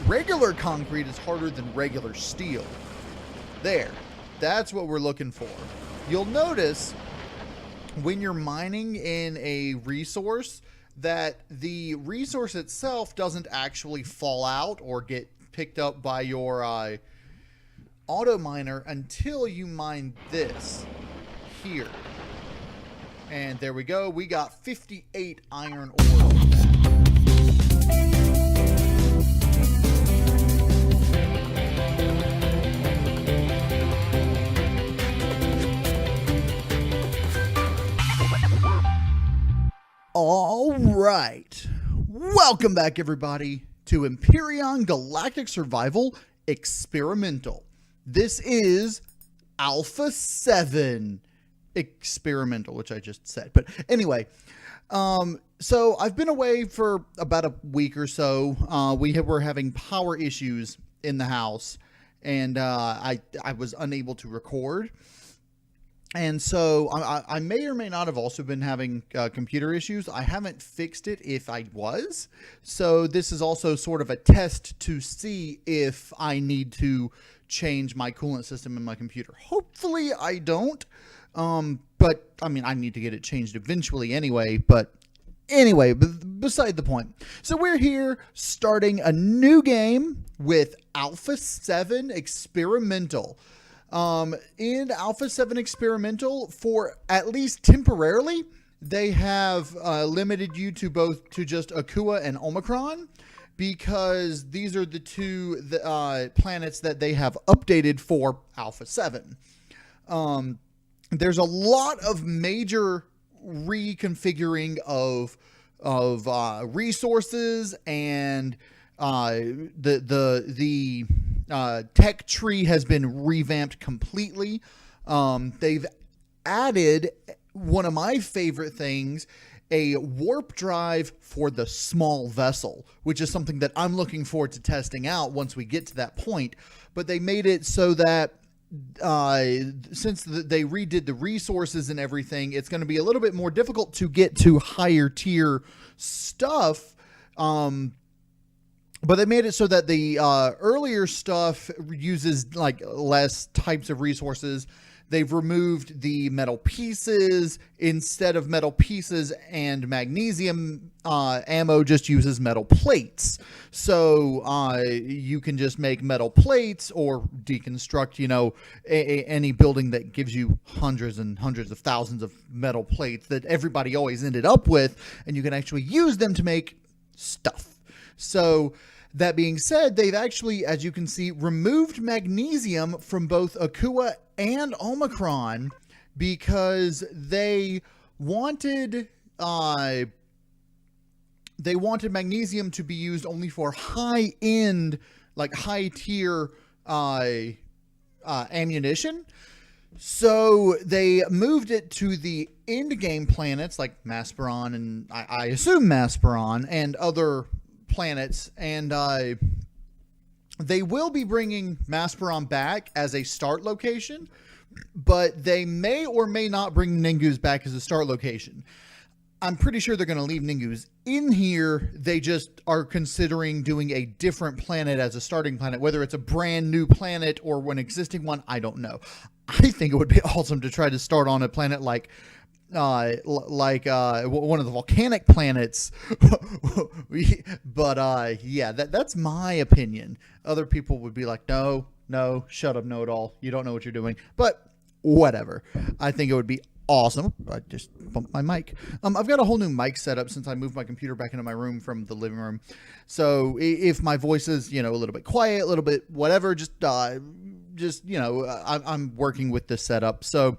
Regular concrete is harder than regular steel. There. That's what we're looking for. You'll notice when you're mining in a resource that the resource itself doesn't actually fall out or get picked up by your auto miner until you mine this here. And there we go. We got 58 iron ore. All right. Welcome back, everybody, to Empyrion Galactic Survival Experimental. This is Alpha 7 Experimental, which I just said. But anyway, so I've been away for about a week or so. We were having power issues in the house, and I was unable to record. And so I may or may not have also been having computer issues. I haven't fixed it if I was. So this is also sort of a test to see if I need to change my coolant system in my computer. Hopefully I don't. But I mean, I need to get it changed eventually anyway. But anyway, beside the point. So we're here starting a new game with Alpha 7 Experimental. In Alpha 7 Experimental, for at least temporarily, they have limited you to just Akua and Omicron, because these are the two planets that they have updated for Alpha 7. There's a lot of major reconfiguring of resources, and the tech tree has been revamped completely. They've added one of my favorite things, a warp drive for the small vessel, which is something that I'm looking forward to testing out once we get to that point. But they made it so that since they redid the resources and everything, it's going to be a little bit more difficult to get to higher tier stuff. But they made it so that the earlier stuff uses like less types of resources. They've removed the metal pieces. Instead of metal pieces and magnesium, ammo just uses metal plates. So you can just make metal plates or deconstruct, any building that gives you hundreds and hundreds of thousands of metal plates that everybody always ended up with, and you can actually use them to make stuff. So that being said, they've actually, as you can see, removed magnesium from both Akua and Omicron because they wanted magnesium to be used only for high-end, like high-tier ammunition. So they moved it to the end-game planets like Masperon and I assume Masperon and other planets, and they will be bringing Masperon back as a start location, but they may or may not bring Ningu's back as a start location. I'm pretty sure they're going to leave Ningu's in here. They just are considering doing a different planet as a starting planet, whether it's a brand new planet or an existing one. I don't know. I think it would be awesome to try to start on a planet like one of the volcanic planets. But yeah, that's my opinion. Other people would be like, no, shut up, know-it-all. You don't know what you're doing. But whatever. I think it would be awesome. I just bumped my mic. I've got a whole new mic setup since I moved my computer back into my room from the living room. So if my voice is, a little bit quiet, a little bit whatever, I'm working with this setup. So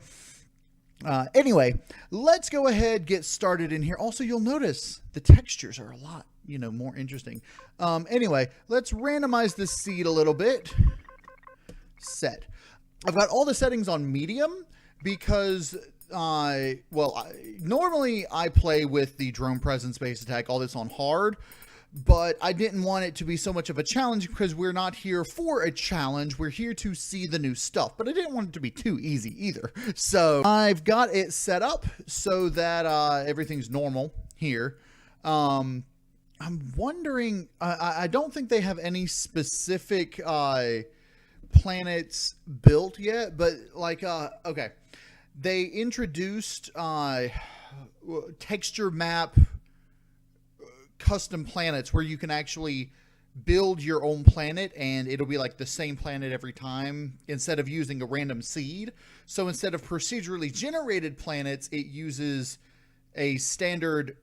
anyway, let's go ahead, get started in here. Also, you'll notice the textures are a lot, more interesting. Anyway, let's randomize this seed a little bit. Set. I've got all the settings on medium because, normally I play with the drone presence, base attack, all this on hard. But I didn't want it to be so much of a challenge because we're not here for a challenge. We're here to see the new stuff. But I didn't want it to be too easy either. So I've got it set up so that everything's normal here. I'm wondering, I don't think they have any specific planets built yet, but like, okay. They introduced texture map custom planets where you can actually build your own planet and it'll be like the same planet every time instead of using a random seed. So instead of procedurally generated planets, it uses a standard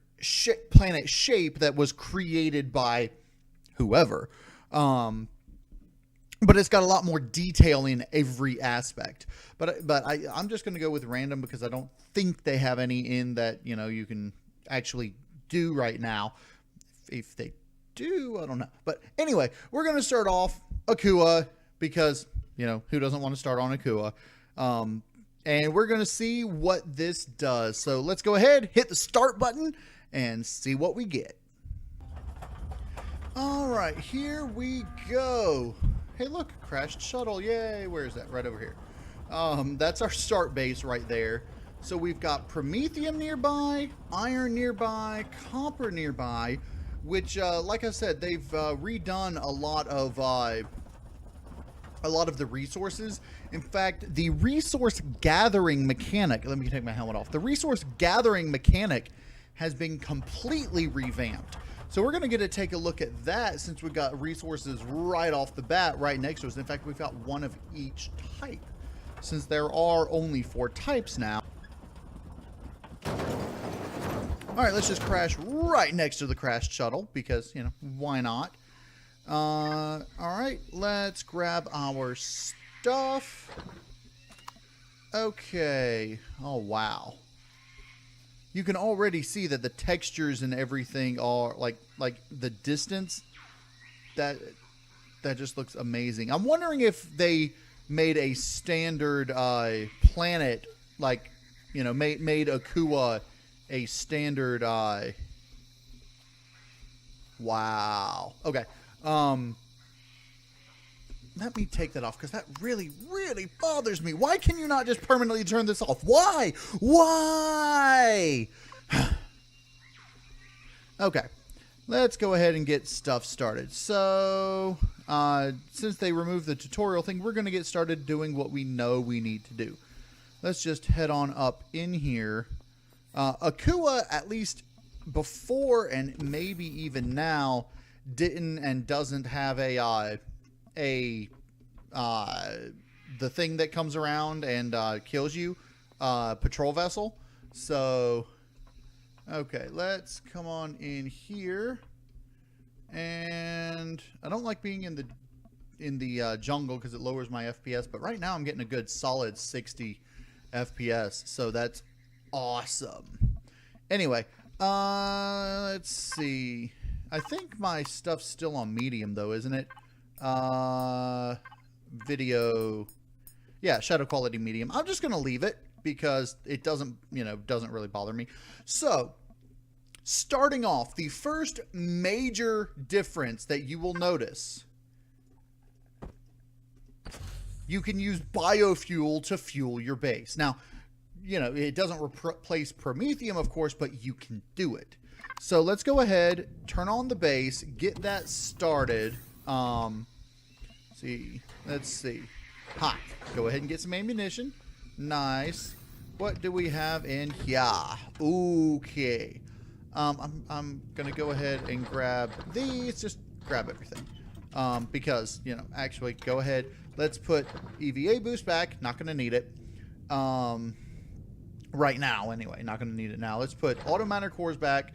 planet shape that was created by whoever. But it's got a lot more detail in every aspect. But I'm just going to go with random because I don't think they have any in that, you know, you can actually do right now. If they do, I don't know. But anyway, we're going to start off Akua because, you know, who doesn't want to start on Akua? And we're going to see what this does. So let's go ahead, hit the start button, and see what we get. All right, here we go. Hey, look, crashed shuttle. Yay. Where is that? Right over here. That's our start base right there. So we've got Promethium nearby, iron nearby, copper nearby, which, like I said, they've redone a lot of the resources. In fact, the resource gathering mechanic, let me take my helmet off. The resource gathering mechanic has been completely revamped. So we're going to get to take a look at that since we've got resources right off the bat right next to us. In fact, we've got one of each type since there are only 4 types now. All right, let's just crash right next to the crashed shuttle because, you know, why not? All right, let's grab our stuff. Okay. Oh, wow. You can already see that the textures and everything are like the distance. That just looks amazing. I'm wondering if they made a standard planet, like, you know, made Akua a standard. Wow. Okay. Let me take that off because that really, really bothers me. Why can you not just permanently turn this off? Why? Why? Okay. Let's go ahead and get stuff started. So, since they removed the tutorial thing, we're going to get started doing what we know we need to do. Let's just head on up in here. Akua, at least before and maybe even now, didn't and doesn't have the thing that comes around and kills you, patrol vessel. So, okay, let's come on in here. And I don't like being in the jungle because it lowers my FPS, but right now I'm getting a good solid 60 FPS, so that's awesome. Anyway, let's see. I think my stuff's still on medium though, isn't it? Video, yeah, shadow quality medium. I'm just gonna leave it because it doesn't really bother me. So, starting off, the first major difference that you will notice, you can use biofuel to fuel your base. Now, you know, it doesn't replace Promethium, of course, but you can do it. So let's go ahead, turn on the base, get that started. Let's see. Ha! Go ahead and get some ammunition. Nice. What do we have in here? Okay. I'm gonna go ahead and grab these. Just grab everything. Because, you know, actually, go ahead. Let's put EVA boost back. Not gonna need it. Right now, anyway. Not gonna need it now. Let's put auto miner cores back.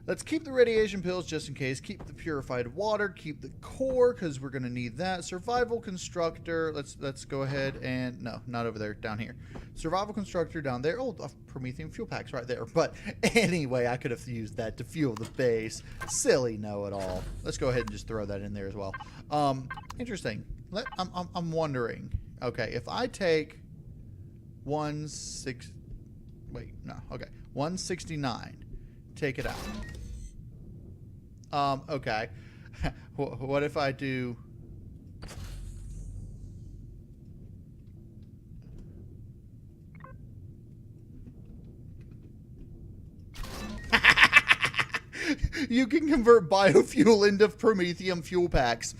Let's keep the radiation pills just in case. Keep the purified water. Keep the core because we're going to need that. Survival constructor. Let's go ahead and... No, not over there. Down here. Survival constructor down there. Oh, Promethium fuel packs right there. But anyway, I could have used that to fuel the base. Silly know-it-all. Let's go ahead and just throw that in there as well. Interesting. I'm wondering. Okay, if I take 169. Take it out. Okay. What if I do... you can convert biofuel into Promethium fuel packs.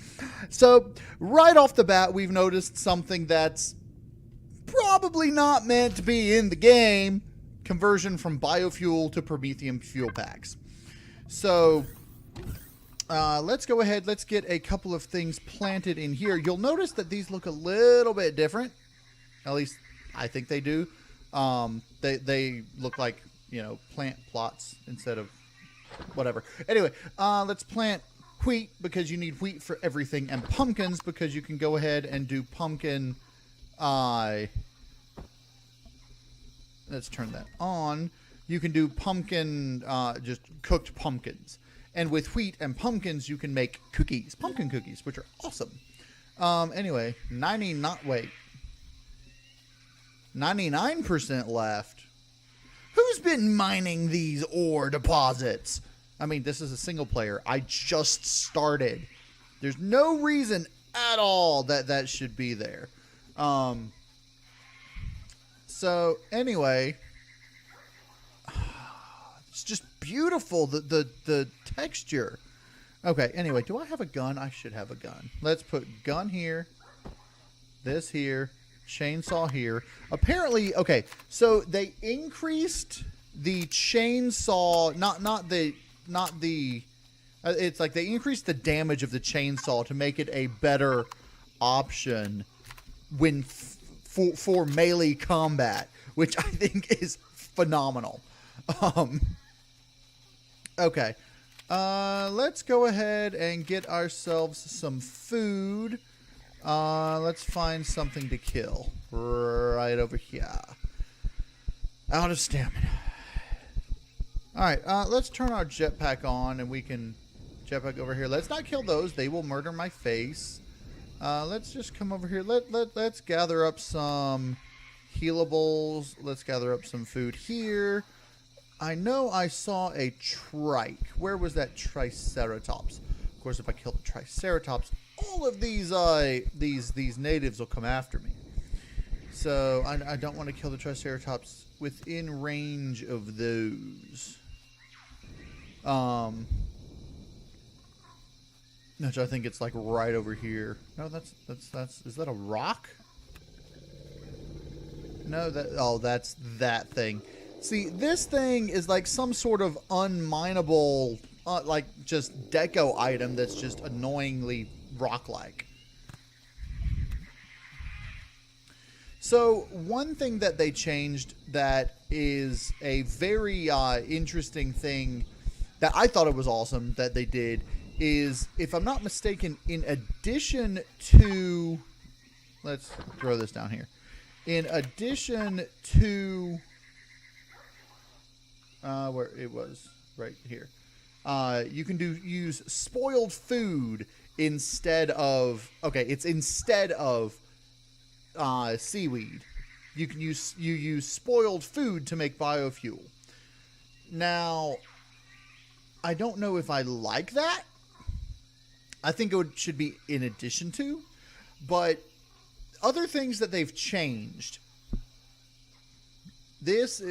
So right off the bat, we've noticed something that's probably not meant to be in the game. Conversion from biofuel to Promethium fuel packs. So let's go ahead. Let's get a couple of things planted in here. You'll notice that these look a little bit different. At least I think they do. They look like, you know, plant plots instead of whatever. Anyway, let's plant wheat because you need wheat for everything, and pumpkins because you can go ahead and do pumpkin. Let's turn that on. You can do pumpkin, just cooked pumpkins. And with wheat and pumpkins, you can make cookies, pumpkin cookies, which are awesome. Anyway, 99% left. Who's been mining these ore deposits? I mean, this is a single player. I just started. There's no reason at all that should be there. So anyway, it's just beautiful, the texture. Okay, anyway, do I have a gun? I should have a gun. Let's put gun here, this here, chainsaw here. Apparently, okay, so they increased the chainsaw, it's like they increased the damage of the chainsaw to make it a better option when for melee combat, which I think is phenomenal. Okay, let's go ahead and get ourselves some food. Let's find something to kill right over here. Out of stamina. Alright, let's turn our jetpack on and we can jetpack over here. Let's not kill those. They will murder my face. Let's just come over here. Let's gather up some healables. Let's gather up some food here. I know I saw a trike. Where was that triceratops? Of course, if I kill the triceratops, all of these natives will come after me. So I don't want to kill the triceratops within range of those. Which I think it's like right over here. No, that's is that a rock? No, that's that thing. See, this thing is like some sort of unminable, like just deco item that's just annoyingly rock-like. So one thing that they changed that is a very interesting thing that I thought it was awesome that they did is, if I'm not mistaken, in addition to, let's throw this down here. In addition to, where it was, right here. You can use spoiled food instead of, okay, it's instead of seaweed. You use spoiled food to make biofuel. Now, I don't know if I like that. I think should be in addition to, but other things that they've changed. This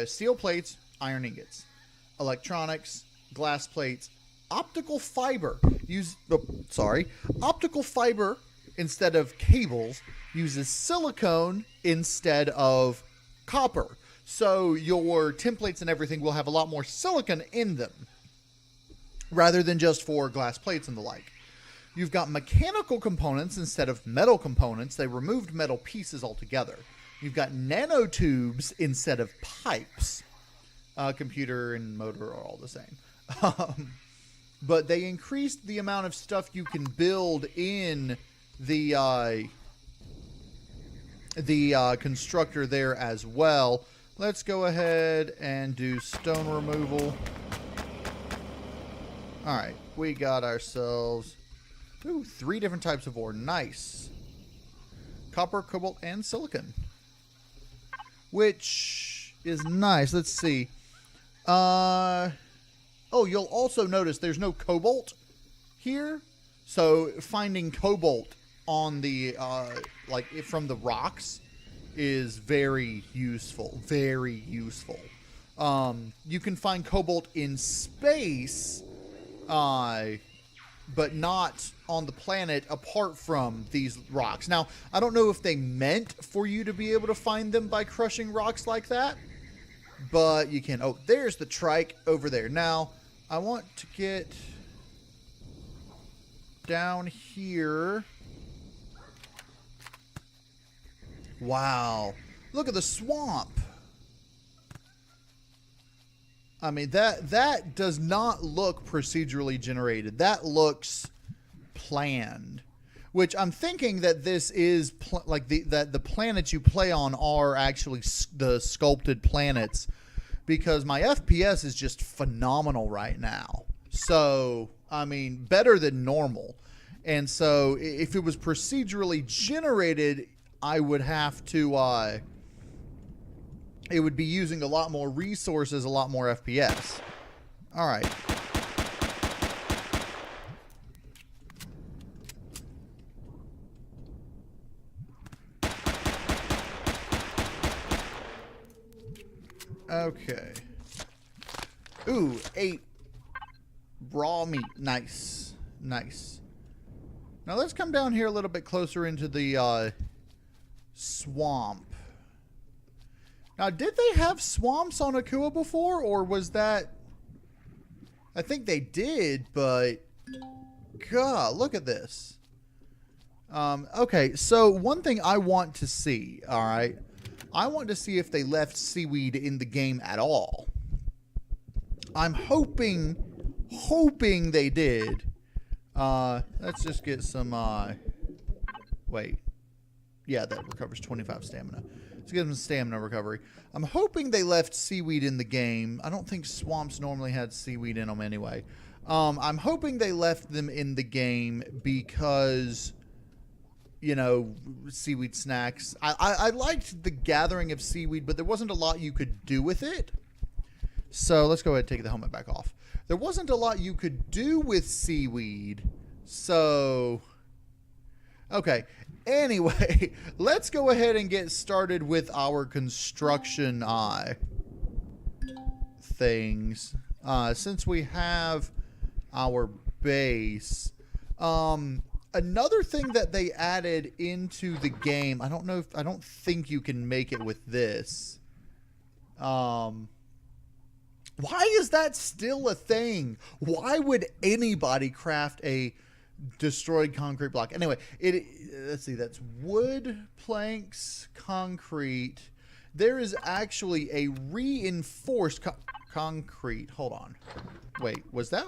steel plates, iron ingots, electronics, glass plates, optical fiber. Optical fiber instead of cables uses silicone instead of copper. So your templates and everything will have a lot more silicon in them rather than just for glass plates and the like. You've got mechanical components instead of metal components. They removed metal pieces altogether. You've got nanotubes instead of pipes. Computer and motor are all the same. But they increased the amount of stuff you can build in the constructor there as well. Let's go ahead and do stone removal. All right, we got ourselves 3 different types of ore. Nice. Copper, cobalt, and silicon, which is nice. Let's see. Oh, you'll also notice there's no cobalt here. So finding cobalt on the like from the rocks is very useful. Very useful. You can find cobalt in space but not on the planet apart from these rocks. Now, I don't know if they meant for you to be able to find them by crushing rocks like that, but you can. Oh, there's the trike over there. Now, I want to get down here. Wow. Look at the swamp. I mean, that does not look procedurally generated. That looks planned. Which I'm thinking that this is like the planets you play on are actually the sculpted planets, because my FPS is just phenomenal right now. So, I mean, better than normal. And so, if it was procedurally generated, I would have to it would be using a lot more resources, a lot more FPS. All right. Okay. Ooh, 8 raw meat. Nice. Nice. Now let's come down here a little bit closer into the swamp. Now, did they have swamps on Akua before, or was that... I think they did, but... God, look at this. Okay, so one thing I want to see, alright? I want to see if they left seaweed in the game at all. I'm hoping they did. Let's just get some, wait. Yeah, that recovers 25 stamina. Let's get some stamina recovery. I'm hoping they left seaweed in the game. I don't think swamps normally had seaweed in them anyway. I'm hoping they left them in the game because, you know, seaweed snacks. I liked the gathering of seaweed, but there wasn't a lot you could do with it. So let's go ahead and take the helmet back off. There wasn't a lot you could do with seaweed. So, okay. Anyway, let's go ahead and get started with our construction things. Since we have our base. Another thing that they added into the game, I don't think you can make it with this. Why is that still a thing? Why would anybody craft a destroyed concrete block? Anyway, let's see, that's wood, planks, concrete. There is actually a reinforced concrete. Hold on. Wait, was that?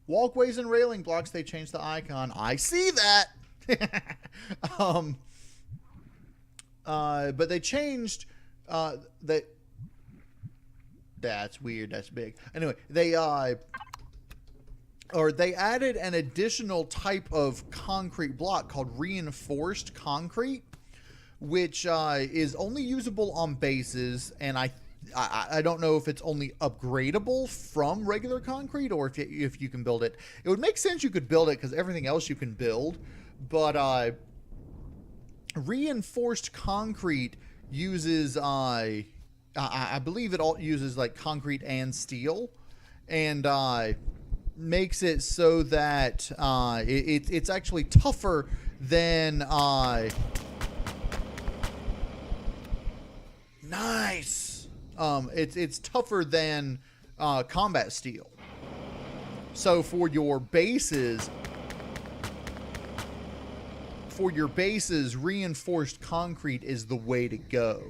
Walkways and railing blocks, they changed the icon. I see that. But they changed that's weird. That's big. Anyway, they added an additional type of concrete block called reinforced concrete, which is only usable on bases, and I don't know if it's only upgradable from regular concrete or if you can build it. It would make sense you could build it because everything else you can build, but reinforced concrete uses I believe it all uses like concrete and steel, and makes it so that it's actually tougher than nice. It's tougher than combat steel. So for your bases, reinforced concrete is the way to go.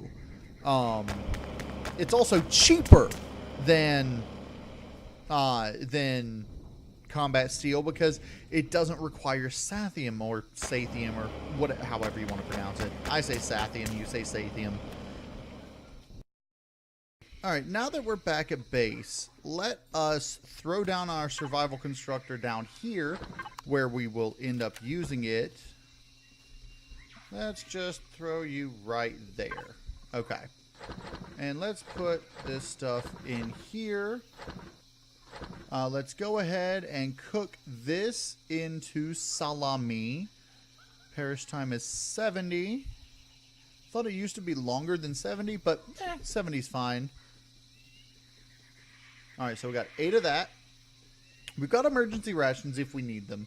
It's also cheaper than combat steel because it doesn't require sathium or sathium or however you want to pronounce it. I say sathium, you say sathium. Alright, now that we're back at base, let us throw down our survival constructor down here where we will end up using it. Let's just throw you right there. Okay. And let's put this stuff in here. Let's go ahead and cook this into salami. Perish time is 70. Thought it used to be longer than 70, but 70's fine. All right, so we got 8 of that. We've got emergency rations if we need them.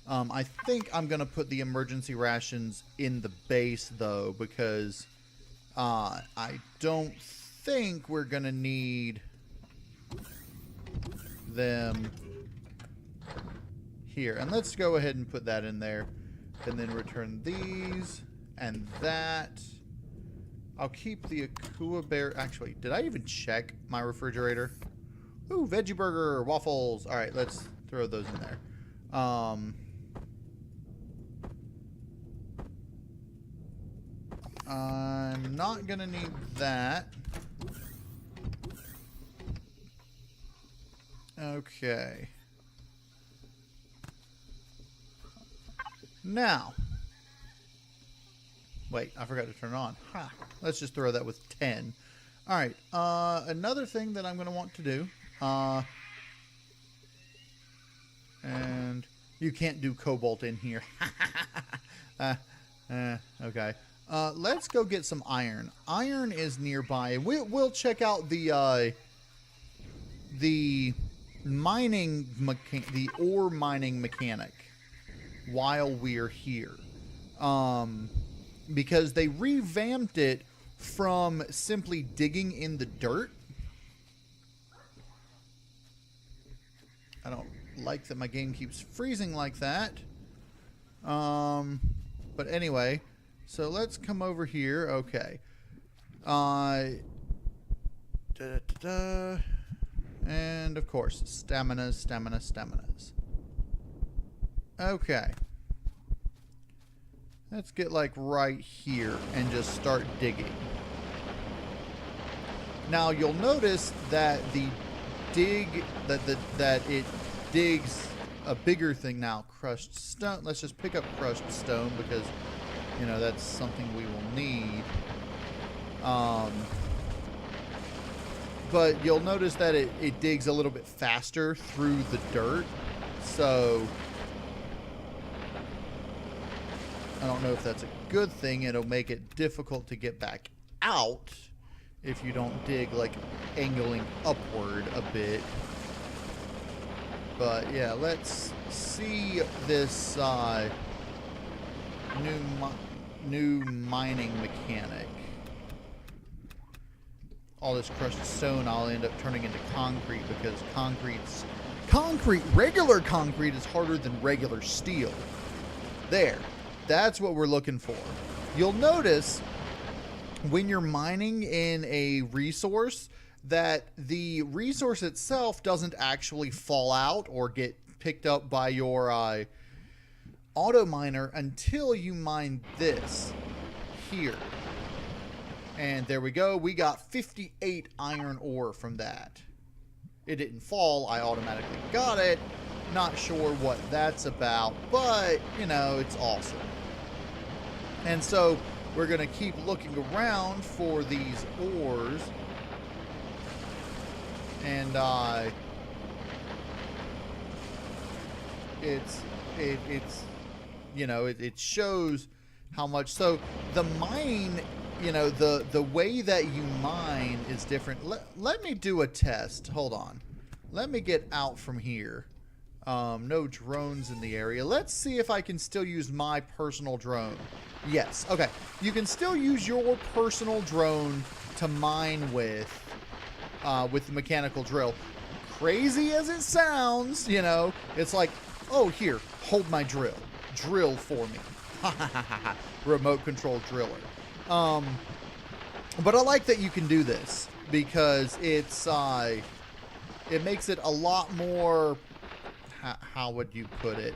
I think I'm going to put the emergency rations in the base, though, because I don't think we're going to need them here. And let's go ahead and put that in there. And then return these and that. I'll keep the Akua Bear. Actually, did I even check my refrigerator? Ooh, veggie burger, waffles. All right, let's throw those in there. I'm not going to need that. Okay. Now. Wait, I forgot to turn it on. Ha. Let's just throw that with 10. All right. Another thing that I'm going to want to do. And you can't do cobalt in here. Okay. Let's go get some iron. Iron is nearby. We'll check out the mining the ore mining mechanic while we're here. Because they revamped it from simply digging in the dirt. I don't like that my game keeps freezing like that. But anyway, so let's come over here. Okay. And of course, staminas. Okay. Let's get like right here and just start digging. Now you'll notice that it digs a bigger thing now. Crushed stone. Let's just pick up crushed stone because, you know, that's something we will need. But you'll notice that it digs a little bit faster through the dirt. So I don't know if that's a good thing. It'll make it difficult to get back out if you don't dig like angling upward a bit. But yeah, let's see this new mining mechanic. All this crushed stone I'll end up turning into concrete because regular concrete is harder than regular steel. There. That's what we're looking for. You'll notice when you're mining in a resource that the resource itself doesn't actually fall out or get picked up by your auto miner until you mine this here. And there we go. We got 58 iron ore from that. It didn't fall. I automatically got it. Not sure what that's about, but, you know, it's awesome. And so we're going to keep looking around for these ores. And it's you know, it shows how much. So the mine, you know, the way that you mine is different. Let me do a test. Hold on. Let me get out from here. No drones in the area. Let's see if I can still use my personal drone. Yes. Okay. You can still use your personal drone to mine with the mechanical drill. Crazy as it sounds, you know, it's like, oh, here, hold my drill. Drill for me. Remote control driller. But I like that you can do this because it's it makes it a lot more, how would you put it?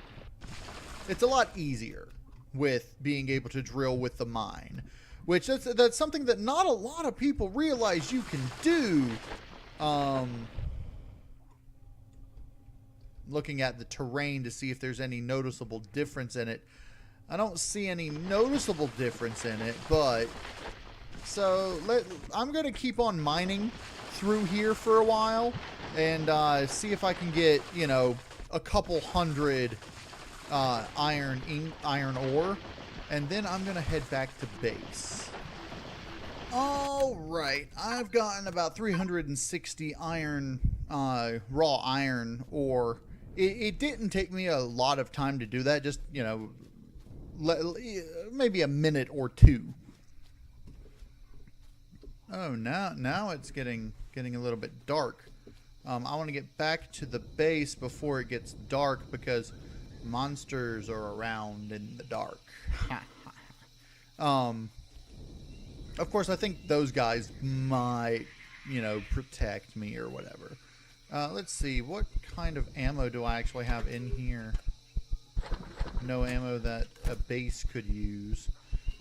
It's a lot easier with being able to drill with the mine, which that's something that not a lot of people realize you can do. Looking at the terrain to see if there's any noticeable difference in it. I don't see any noticeable difference in it, but so I'm going to keep on mining through here for a while and see if I can get, you know, a couple hundred iron ore, and then I'm going to head back to base. All right, I've gotten about 360 iron raw iron ore. It didn't take me a lot of time to do that. Just, you know, maybe a minute or two. Oh, now it's getting a little bit dark. I want to get back to the base before it gets dark because monsters are around in the dark. Of course, I think those guys might, you know, protect me or whatever. Let's see, what kind of ammo do I actually have in here? No ammo that a base could use.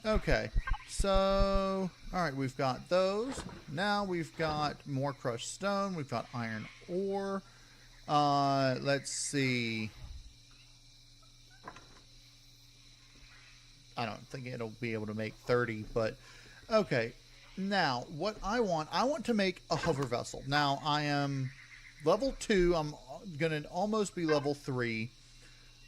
Okay, so, alright, we've got those. Now we've got more crushed stone. We've got iron ore. Let's see. I don't think it'll be able to make 30, but okay. Now, what I want to make a hover vessel. Now, I am level 2. I'm going to almost be level 3.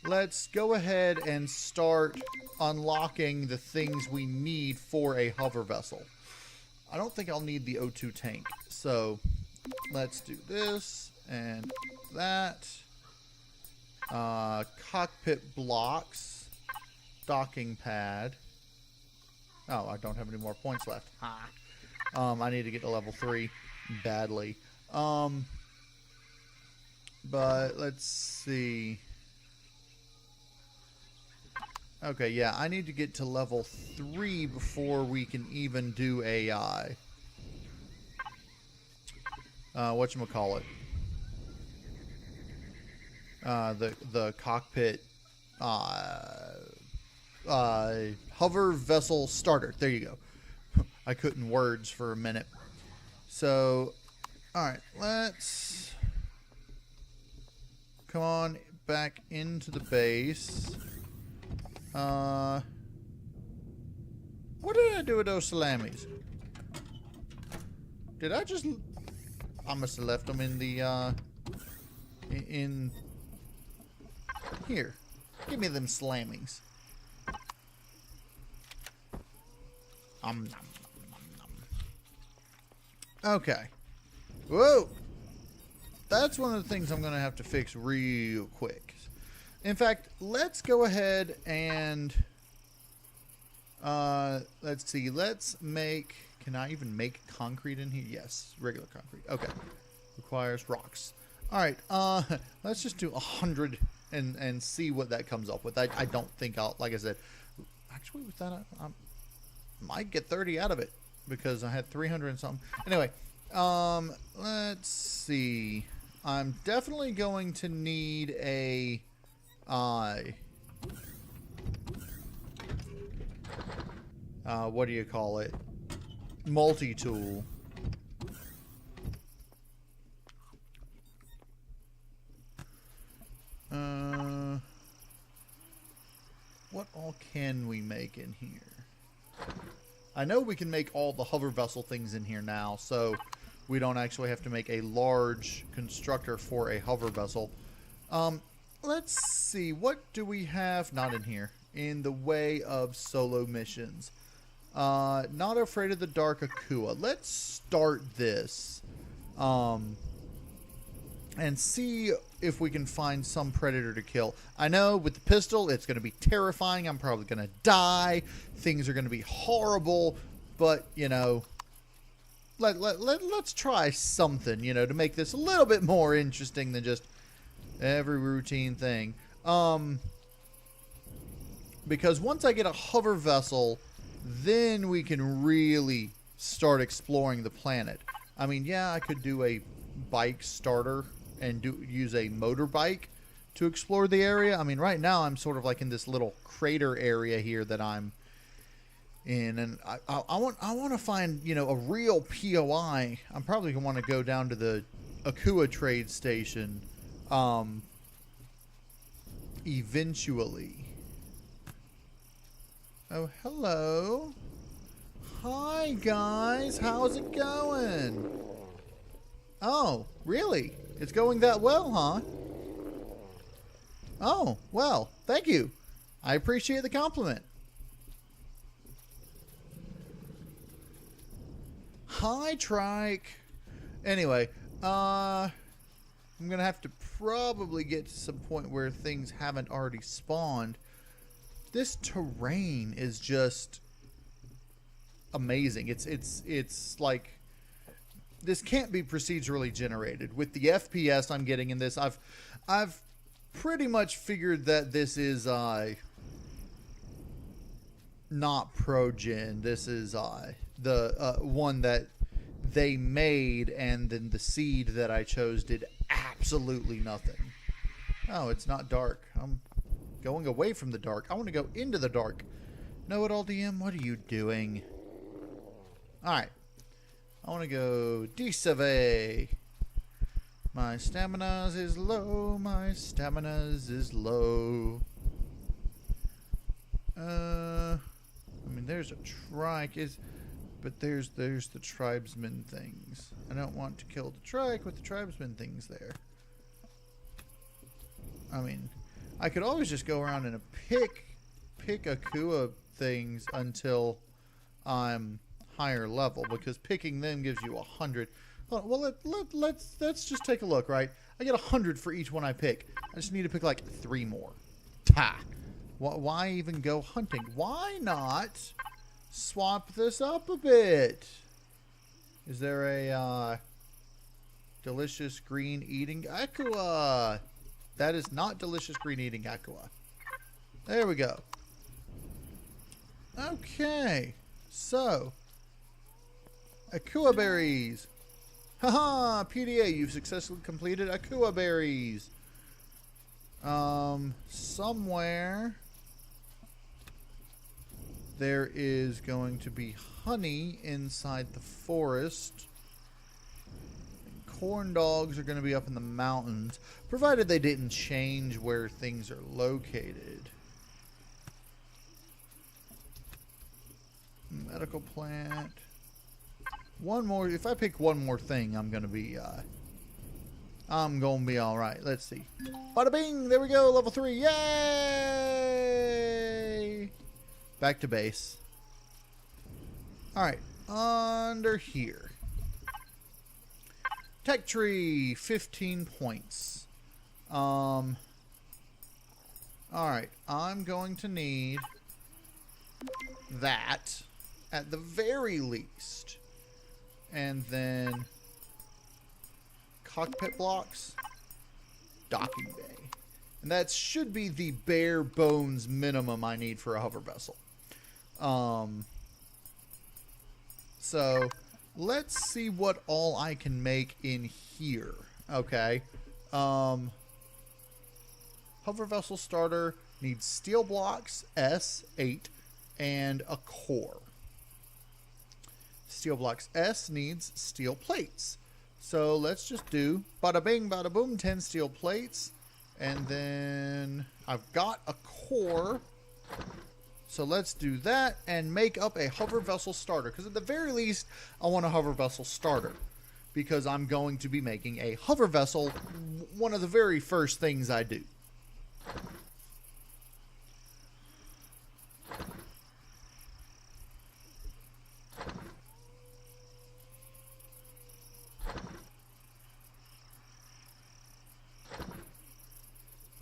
Let's go ahead and start unlocking the things we need for a hover vessel. I don't think I'll need the O2 tank. So, let's do this and that. Cockpit blocks. Docking pad. Oh, I don't have any more points left. I need to get to level 3 badly. But let's see. Okay, yeah, I need to get to level 3 before we can even do AI. Whatchamacallit? The cockpit hover vessel starter. There you go. I couldn't words for a minute. So, alright, let's come on back into the base. What did I do with those salamis? Did I just... I must have left them in the, in... Here. Give me them salamis. Okay. Whoa! That's one of the things I'm going to have to fix real quick. In fact, let's go ahead and... let's see. Let's make... Can I even make concrete in here? Yes. Regular concrete. Okay. Requires rocks. Alright. Let's just do 100 and see what that comes up with. I don't think I'll... Like I said... Actually, with that, I might get 30 out of it. Because I had 300 and something. Anyway. Let's see. I'm definitely going to need a... what do you call it? Multi-tool. What all can we make in here? I know we can make all the hover vessel things in here now, so we don't actually have to make a large constructor for a hover vessel. Let's see, what do we have, not in here, in the way of solo missions? Not Afraid of the Dark Akua. Let's start this. And see if we can find some predator to kill. I know with the pistol, it's going to be terrifying. I'm probably going to die. Things are going to be horrible. But, you know, let's try something, you know, to make this a little bit more interesting than just every routine thing. Because once I get a hover vessel, then we can really start exploring the planet. I mean, yeah, I could do a bike starter and use a motorbike to explore the area. I mean, right now I'm sort of like in this little crater area here that I'm in, and I want to find, you know, a real POI. I'm probably gonna want to go down to the Akua trade station eventually. Oh, hello. Hi, guys. How's it going? Oh, really? It's going that well, huh? Oh, well, thank you. I appreciate the compliment. Hi, Trike. Anyway, I'm going to have to probably get to some point where things haven't already spawned. This terrain is just amazing. It's like, this can't be procedurally generated. With the FPS I'm getting in this, I've pretty much figured that this is not pro-gen. This is the one that they made, and then the seed that I chose did absolutely nothing. Oh, it's not dark. I'm going away from the dark. I want to go into the dark. KnowItAllDM, what are you doing? Alright. I want to go deceve. My stamina is low. My stamina is low. I mean, there's a trike. But there's the tribesman things. I don't want to kill the trike with the tribesman things there. I mean, I could always just go around and pick Akua things until I'm higher level, because picking them gives you 100. Well, let's just take a look, right? I get 100 for each one I pick. I just need to pick like 3 more. Ta! Why even go hunting? Why not swap this up a bit? Is there a delicious green eating Akua? That is not delicious green eating Akua. There we go. Okay, so Akua berries. Haha, PDA, you've successfully completed Akua berries. Somewhere there is going to be honey inside the forest. Corn dogs are going to be up in the mountains, provided they didn't change where things are located. Medical plant. One more. If I pick one more thing, I'm gonna be all right. Let's see. Bada bing! There we go. Level 3. Yay! Back to base. All right. Under here. Tech tree, 15 points. All right. I'm going to need that at the very least. And then cockpit blocks, docking bay. And that should be the bare bones minimum I need for a hover vessel. So let's see what all I can make in here. Okay. Hover vessel starter needs steel blocks, S8, and a core. Steel blocks S needs steel plates. So let's just do bada bing, bada boom, 10 steel plates. And then I've got a core. So let's do that and make up a hover vessel starter. Because at the very least, I want a hover vessel starter. Because I'm going to be making a hover vessel one of the very first things I do.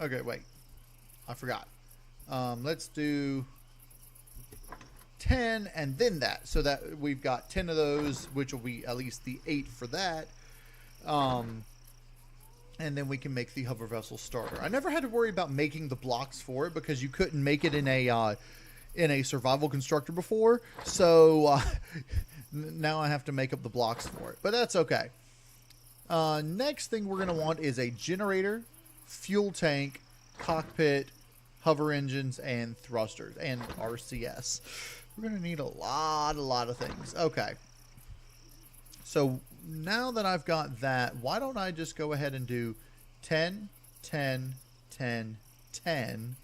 Okay, wait. I forgot. Let's do 10 and then that. So that we've got 10 of those, which will be at least the 8 for that. And then we can make the hover vessel starter. I never had to worry about making the blocks for it because you couldn't make it in a survival constructor before. So now I have to make up the blocks for it. But that's okay. Next thing we're going to want is a generator, fuel tank, cockpit, hover engines, and thrusters, and RCS. We're going to need a lot of things. Okay. So now that I've got that, why don't I just go ahead and do 10, 10, 10, 10,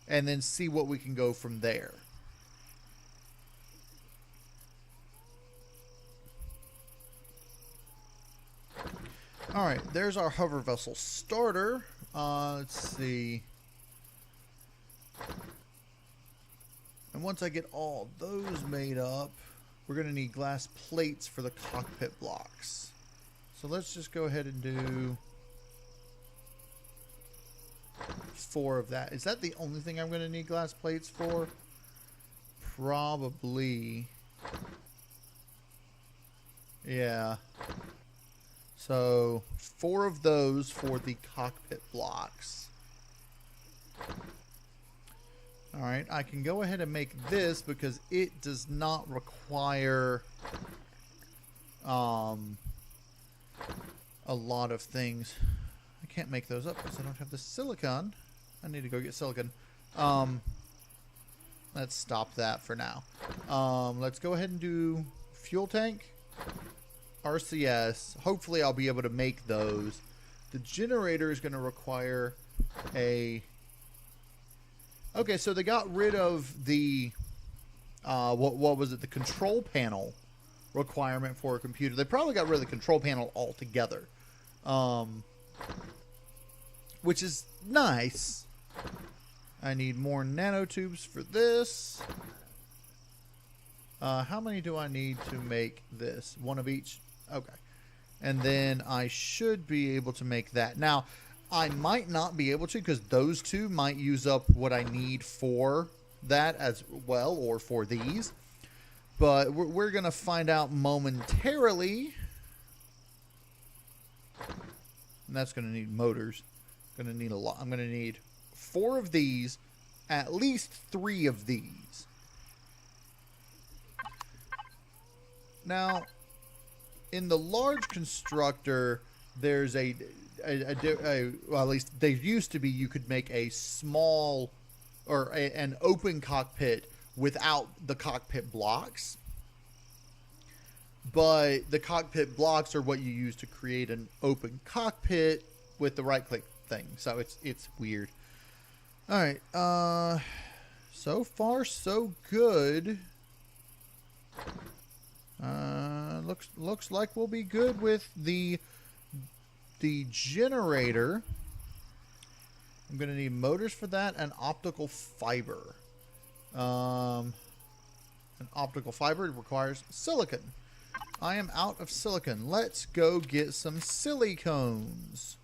and then see what we can go from there. All right, there's our hover vessel starter. Let's see. And once I get all those made up, we're going to need glass plates for the cockpit blocks. So let's just go ahead and do 4 of that. Is that the only thing I'm going to need glass plates for? Probably. Yeah. So 4 of those for the cockpit blocks. Alright, I can go ahead and make this because it does not require a lot of things. I can't make those up because I don't have the silicon. I need to go get silicon. Let's stop that for now. Let's go ahead and do fuel tank, RCS. Hopefully I'll be able to make those. The generator is going to require a... Okay, so they got rid of the... what was it? The control panel requirement for a computer. They probably got rid of the control panel altogether. Which is nice. I need more nanotubes for this. How many do I need to make this? 1 of each? Okay. And then I should be able to make that. Now, I might not be able to because those 2 might use up what I need for that as well, or for these. But we're going to find out momentarily. And that's going to need motors. Going to need a lot. I'm going to need 4 of these, at least 3 of these. Now, in the large constructor, there's well, at least there used to be, you could make a small or an open cockpit without the cockpit blocks. But the cockpit blocks are what you use to create an open cockpit with the right click thing. So it's weird. All right. So far so good. Looks like we'll be good with the generator. I'm going to need motors for that and optical fiber. An optical fiber requires silicon. I am out of silicon. Let's go get some silicones.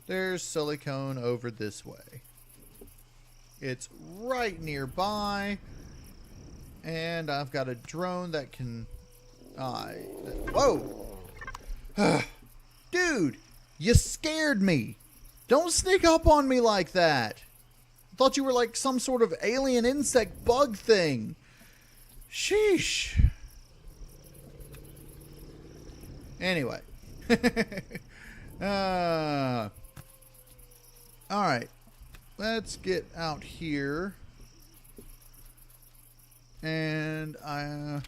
There's silicone over this way. It's right nearby. And I've got a drone that can... whoa! Dude, you scared me. Don't sneak up on me like that. I thought you were like some sort of alien insect bug thing. Sheesh. Anyway. Alright. Let's get out here. And I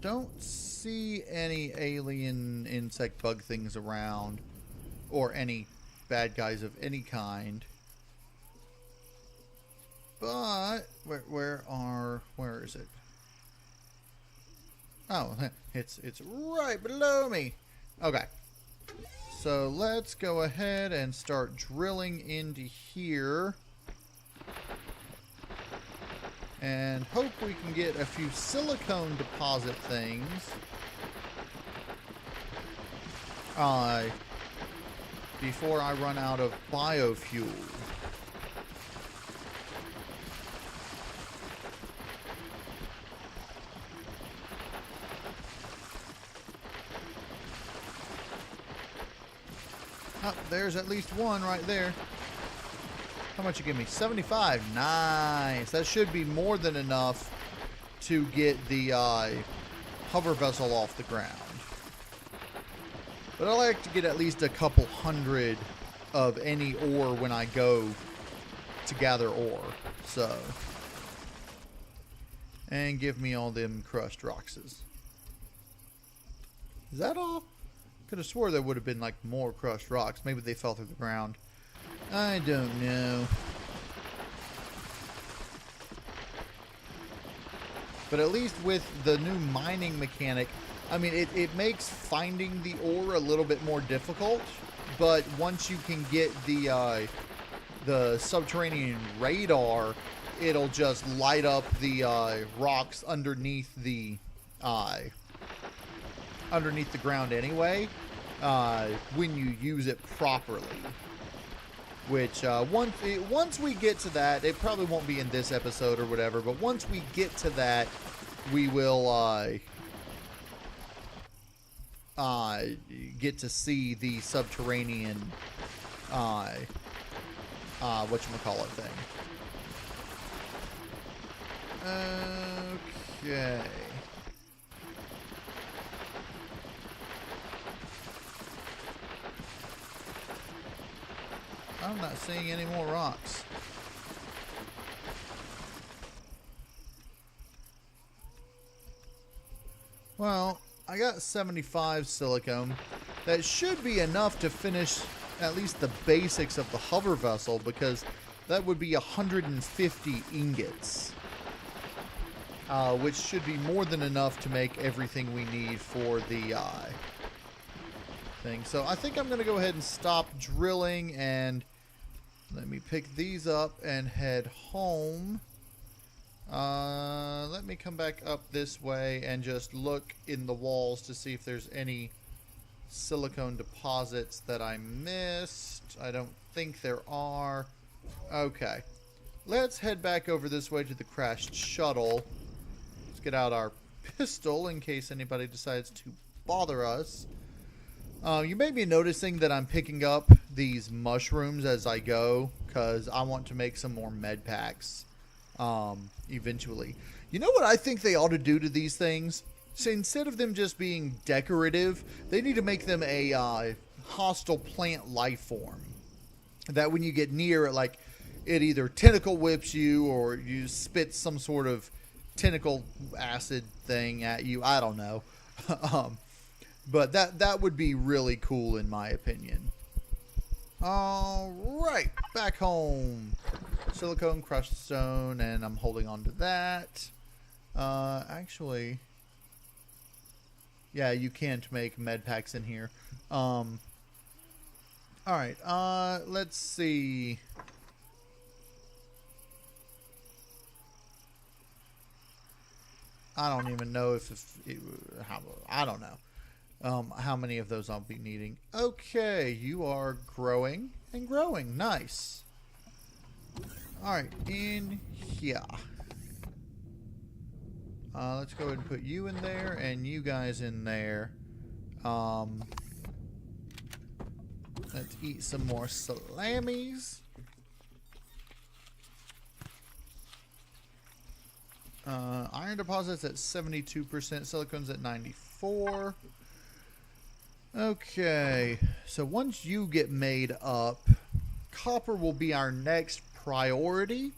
don't see any alien insect bug things around, or any bad guys of any kind. But where is it? Oh, it's right below me. Okay. So let's go ahead and start drilling into here. And hope we can get a few silicone deposit things. Before I run out of biofuel. Oh, there's at least one right there. How much you give me? 75. Nice. That should be more than enough to get the hover vessel off the ground. But I like to get at least a couple hundred of any ore when I go to gather ore. So. And give me all them crushed roxes. Is that all? Could have swore there would have been like more crushed rocks. Maybe they fell through the ground. I don't know. But at least with the new mining mechanic, I mean, it makes finding the ore a little bit more difficult. But once you can get the subterranean radar, it'll just light up the rocks underneath the ground anyway, when you use it properly. which once we get to that, it probably won't be in this episode or whatever, but once we get to that, we will get to see the subterranean whatchamacallit thing. Okay. I'm not seeing any more rocks. Well, I got 75 silicone. That should be enough to finish at least the basics of the hover vessel, because that would be 150 ingots. Which should be more than enough to make everything we need for the thing. So I think I'm going to go ahead and stop drilling, and let me pick these up and head home. Let me come back up this way and just look in the walls to see if there's any silicone deposits that I missed. I don't think there are. Okay. Let's head back over this way to the crashed shuttle. Let's get out our pistol in case anybody decides to bother us. You may be noticing that I'm picking up these mushrooms as I go, because I want to make some more med packs eventually. You know what I think they ought to do to these things? So instead of them just being decorative, they need to make them a hostile plant life form. That when you get near it, like, it either tentacle whips you or you spit some sort of tentacle acid thing at you. I don't know. But that would be really cool in my opinion. Alright, back home. Silicone, crushed stone, and I'm holding on to that. Actually, yeah, you can't make med packs in here. Alright, let's see. I don't even know I don't know how many of those I'll be needing. Okay, you are growing and growing. Nice. Alright, in here. Let's go ahead and put you in there and you guys in there. Let's eat some more salamis. Iron deposits at 72%, silicone's at 94%. Okay, so once you get made up, copper will be our next priority.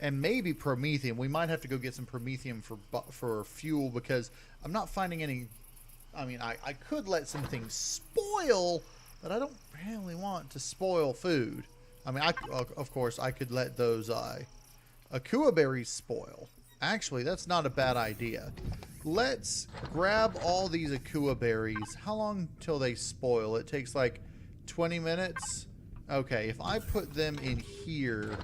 And maybe promethium. We might have to go get some promethium for fuel, because I'm not finding any. I mean, I could let some things spoil, but I don't really want to spoil food. I mean, of course, I could let those akua berries spoil. Actually, that's not a bad idea. Let's grab all these akua berries. How long till they spoil? It takes like 20 minutes. Okay, if I put them in here,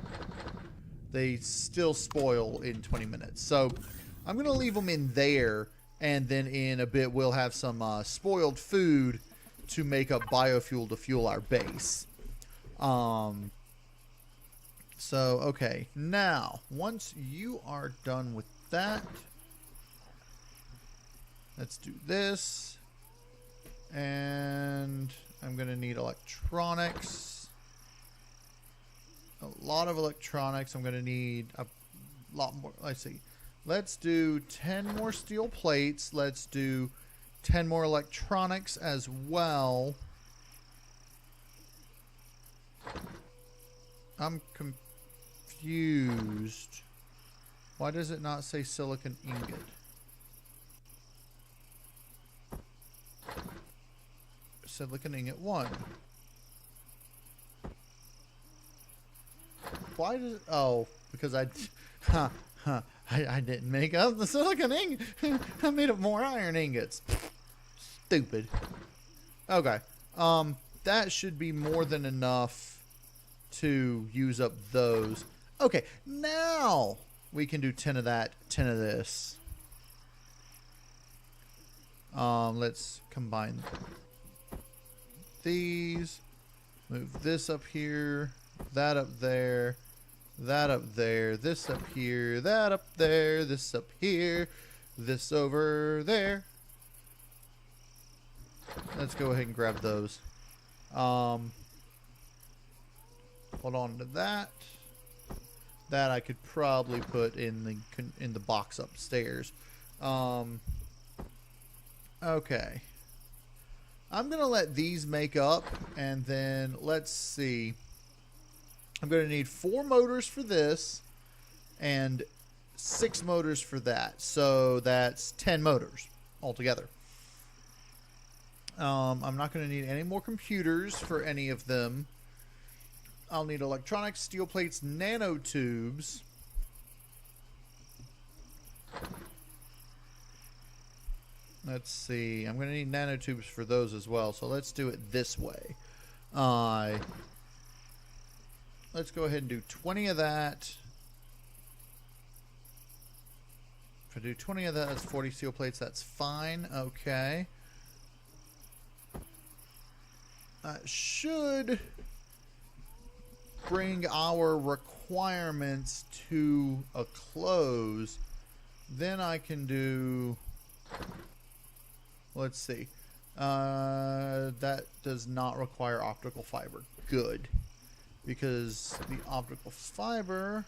they still spoil in 20 minutes. So I'm going to leave them in there, and then in a bit we'll have some spoiled food to make up biofuel to fuel our base. So, okay. Now, once you are done with that, let's do this. And I'm going to need electronics. A lot of electronics. I'm going to need a lot more. Let's see. Let's do 10 more steel plates. Let's do 10 more electronics as well. I'm confused. Why does it not say silicon ingot? Silicon ingot 1. Why does it, oh, because I didn't make up the silicon ingot. I made up more iron ingots. Stupid. Okay. That should be more than enough to use up those. Okay, now we can do 10 of that, 10 of this. Let's combine these. Move this up here, that up there, that up there, this up here, that up there, this up here, this over there. Let's go ahead and grab those. Hold on to that. That I could probably put in the box upstairs. Okay. I'm gonna let these make up, and then let's see. I'm gonna need 4 motors for this, and 6 motors for that. So that's 10 motors altogether. I'm not going to need any more computers for any of them. I'll need electronics, steel plates, nanotubes. Let's see. I'm going to need nanotubes for those as well. So let's do it this way. Let's go ahead and do 20 of that. If I do 20 of that, that's 40 steel plates. That's fine. Okay. That should bring our requirements to a close. Then I can do... Let's see. That does not require optical fiber. Good. Because the optical fiber,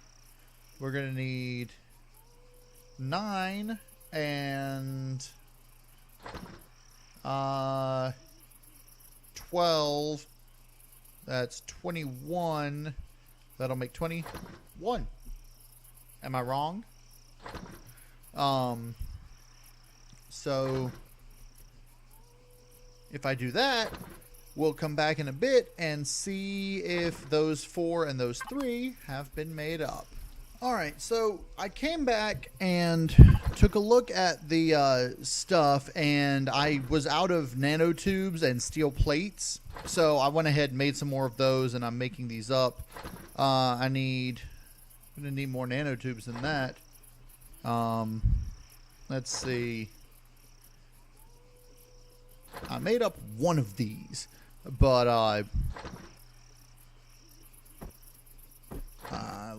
we're going to need 9 and 12. That's 21. That'll make 21. Am I wrong? So if I do that, we'll come back in a bit and see if those 4 and those 3 have been made up. Alright, so I came back and took a look at the stuff, and I was out of nanotubes and steel plates. So I went ahead and made some more of those, and I'm making these up. I'm going to need more nanotubes than that. Let's see. I made up one of these, but I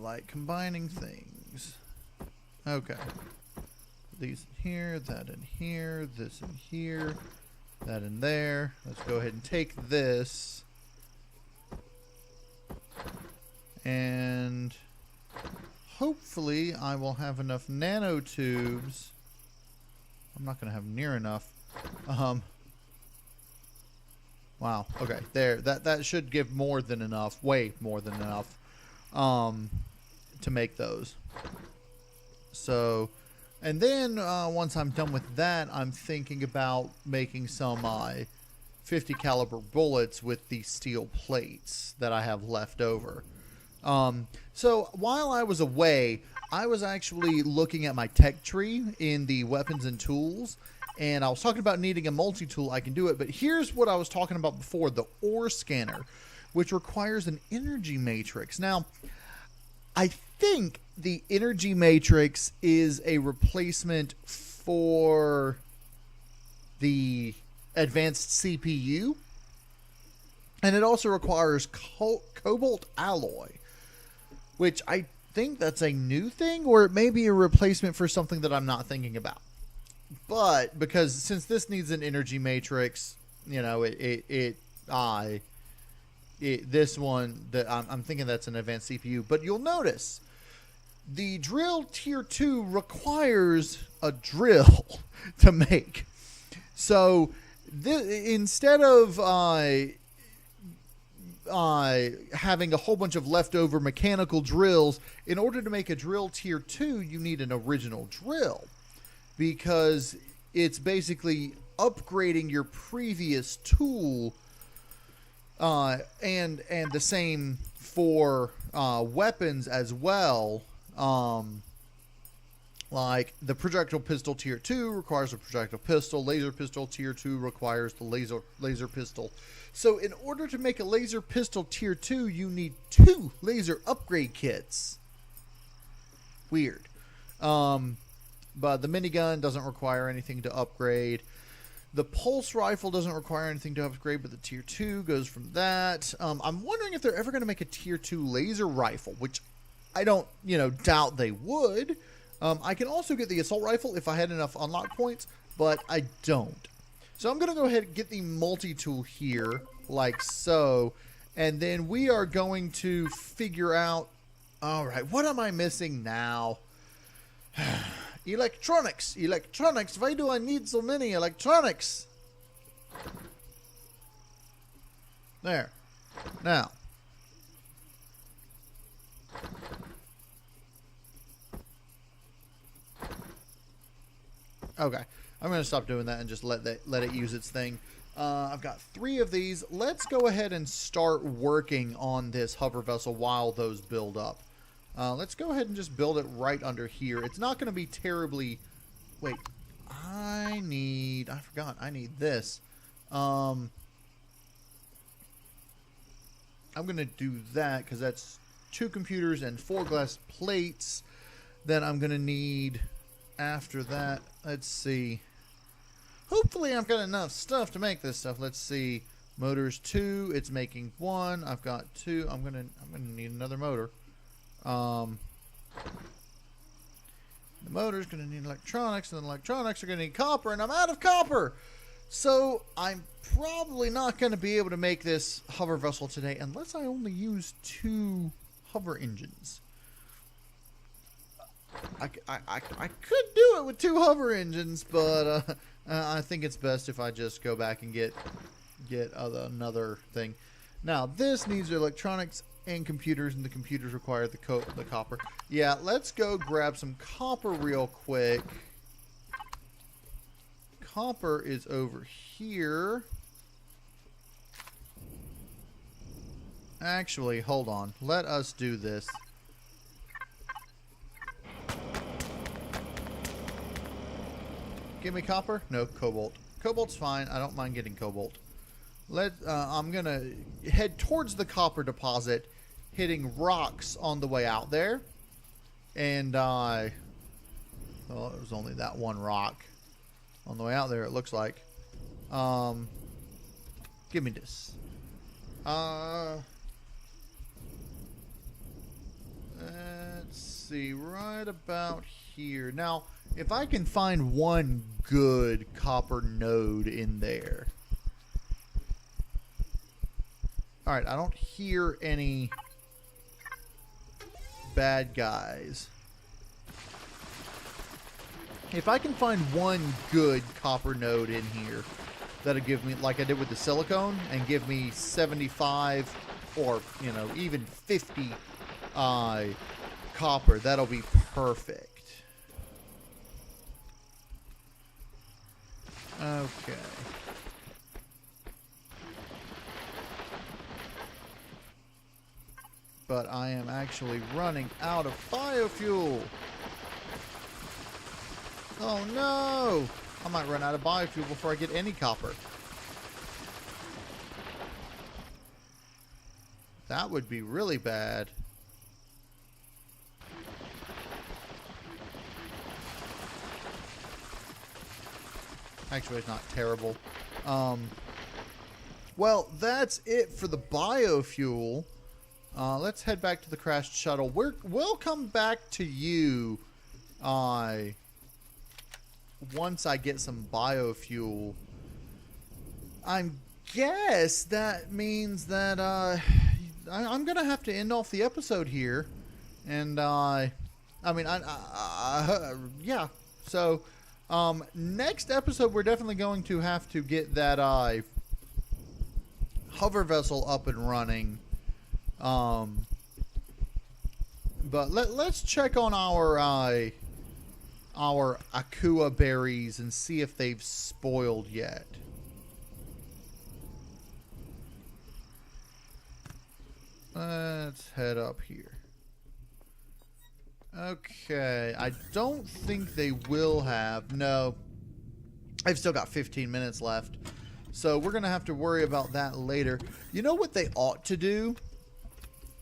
like combining things. Okay. These in here, that in here, this in here, that in there. Let's go ahead and take this. And hopefully I will have enough nanotubes. I'm not going to have near enough. Wow. Okay. There. That should give more than enough. Way more than enough. To make those. So, and then once I'm done with that, I'm thinking about making some 50 caliber bullets with the steel plates that I have left over. So while I was away, I was actually looking at my tech tree in the weapons and tools, and I was talking about needing a multi-tool. I can do it, but here's what I was talking about before, the ore scanner, which requires an energy matrix. Now, I think the energy matrix is a replacement for the advanced CPU, and it also requires cobalt alloy, which I think that's a new thing, or it may be a replacement for something that I'm not thinking about. But because since this needs an energy matrix, you know, this one that I'm thinking that's an advanced CPU. But you'll notice the drill tier 2 requires a drill to make. So instead of having a whole bunch of leftover mechanical drills, in order to make a drill tier 2, you need an original drill, because it's basically upgrading your previous tool. And the same for weapons as well. Like the projectile pistol tier 2 requires a projectile pistol. Laser pistol tier 2 requires the laser pistol. So in order to make a laser pistol tier 2, you need 2 laser upgrade kits. Weird. But the minigun doesn't require anything to upgrade. The pulse rifle doesn't require anything to upgrade, but the tier 2 goes from that. I'm wondering if they're ever going to make a tier 2 laser rifle, which I don't, doubt they would. I can also get the assault rifle if I had enough unlock points, but I don't. So I'm going to go ahead and get the multi-tool here, like so. And then we are going to figure out, all right, what am I missing now? Electronics. Why do I need so many electronics? There. Now. Okay. I'm going to stop doing that and just let it use its thing. I've got 3 of these. Let's go ahead and start working on this hover vessel while those build up. Let's go ahead and just build it right under here. It's not going to be terribly... Wait. I forgot. I need this. I'm going to do that because that's 2 computers and 4 glass plates. Then I'm going to need... After that, let's see. Hopefully I've got enough stuff to make this stuff. Let's see. Motors 2, it's making 1. I've got 2. I'm gonna need another motor. The motor's gonna need electronics, and then electronics are gonna need copper, and I'm out of copper. So I'm probably not gonna be able to make this hover vessel today unless I only use 2 hover engines. I could do it with 2 hover engines, but I think it's best if I just go back and get another thing. Now, this needs electronics and computers, and the computers require the copper. Yeah, let's go grab some copper real quick. Copper is over here. Actually, hold on. Let us do this. Give me copper? No, cobalt. Cobalt's fine. I don't mind getting cobalt. I'm going to head towards the copper deposit, hitting rocks on the way out there. And, well, it was only that one rock on the way out there, it looks like. Give me this. Let's see, right about here. Now, if I can find one good copper node in there. Alright, I don't hear any bad guys. If I can find one good copper node in here, that'll give me, like I did with the silicone, and give me 75 or, even 50 copper, that'll be perfect. Okay. But I am actually running out of biofuel. Oh no! I might run out of biofuel before I get any copper. That would be really bad. Actually, it's not terrible. Well, that's it for the biofuel. Let's head back to the crashed shuttle. We'll come back to you once I get some biofuel. I guess that means that I'm going to have to end off the episode here. And, yeah. So... next episode, we're definitely going to have to get that hover vessel up and running. But let's check on our Akua berries and see if they've spoiled yet. Let's head up here. Okay, I don't think they will have. No, I've still got 15 minutes left. So we're going to have to worry about that later. You know what they ought to do?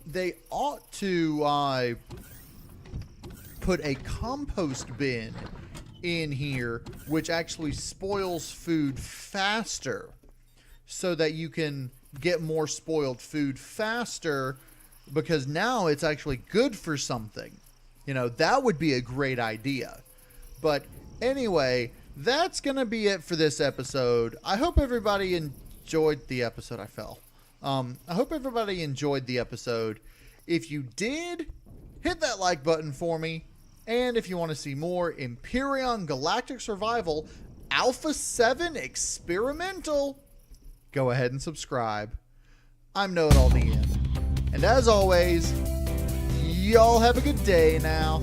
They ought to put a compost bin in here, which actually spoils food faster, so that you can get more spoiled food faster, because now it's actually good for something. You know, that would be a great idea. But anyway, that's going to be it for this episode. I hope everybody enjoyed the episode. I fell. I hope everybody enjoyed the episode. If you did, hit that like button for me. And if you want to see more Empyrion Galactic Survival Alpha 7 Experimental, go ahead and subscribe. I'm KnowItAllDM. And as always, y'all have a good day now.